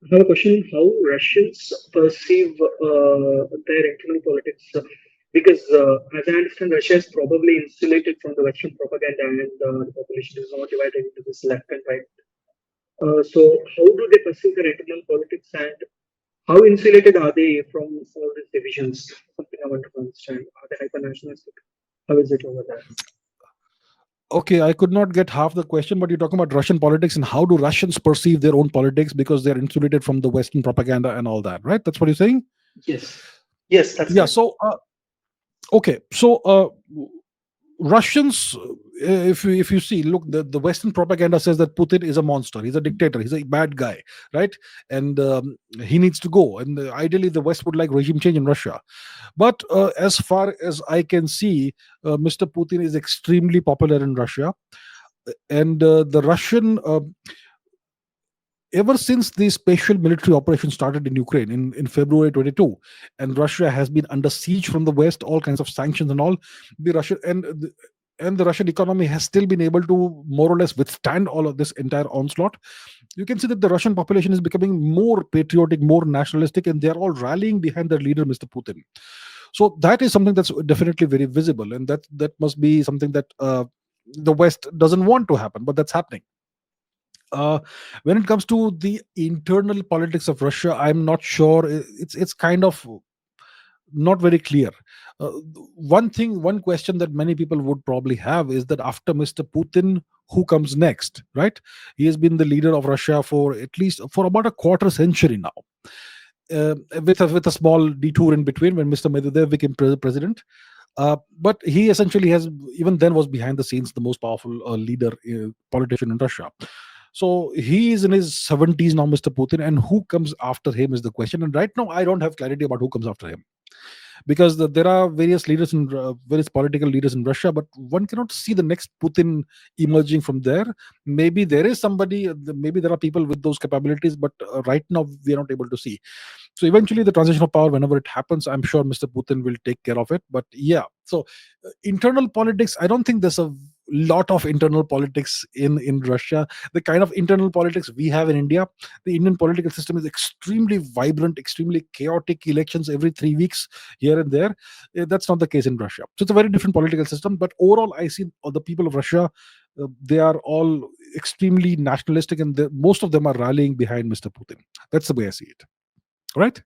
I have a question: how Russians perceive their internal politics? Because, as I understand, Russia is probably insulated from the Western propaganda, and the population is not divided into this left and right. So, how do they perceive their internal politics, and how insulated are they from all these divisions? Something I want to understand. Are they hyper nationalistic? How is it over there? Okay, I could not get half the question, but you're talking about Russian politics and how do Russians perceive their own politics because they're insulated from the Western propaganda and all that, right? That's what you're saying? Yes, yes, that's Yeah. correct. So Russians, if you see, look, the Western propaganda says that Putin is a monster, he's a dictator, he's a bad guy, right? And he needs to go. And ideally, the West would like regime change in Russia. But as far as I can see, Mr. Putin is extremely popular in Russia, and the Russian ever since the special military operation started in Ukraine in February 22, and Russia has been under siege from the West, all kinds of sanctions and all, the Russian and the Russian economy has still been able to more or less withstand all of this entire onslaught. You can see that the Russian population is becoming more patriotic, more nationalistic, and they're all rallying behind their leader, Mr. Putin. So that is something that's definitely very visible, and that must be something that the West doesn't want to happen, but that's happening. uh, when it comes to the internal politics of Russia, I'm not sure. It's kind of not very clear. Uh, one question that many people would probably have is that after Mr. Putin, who comes next? Right? He has been the leader of Russia for at least for about a quarter century now. With a small detour in between when Mr. Medvedev became president, but he essentially has even then was behind the scenes the most powerful leader, politician in Russia. So he is in his 70s now, Mr. Putin, and who comes after him is the question. And right now, I don't have clarity about who comes after him because there are various leaders in various political leaders in Russia, but one cannot see the next Putin emerging from there. Maybe there is somebody, maybe there are people with those capabilities, but right now we are not able to see. So eventually, the transition of power, whenever it happens, I'm sure Mr. Putin will take care of it. But yeah, so internal politics, I don't think there's a lot of internal politics in Russia. The kind of internal politics we have in India, the Indian political system is extremely vibrant, extremely chaotic. Elections every 3 weeks here and there. That's not the case in Russia. So it's a very different political system. But overall, I see the people of Russia. They are all extremely nationalistic, and most of them are rallying behind Mr. Putin. That's the way I see it. Right?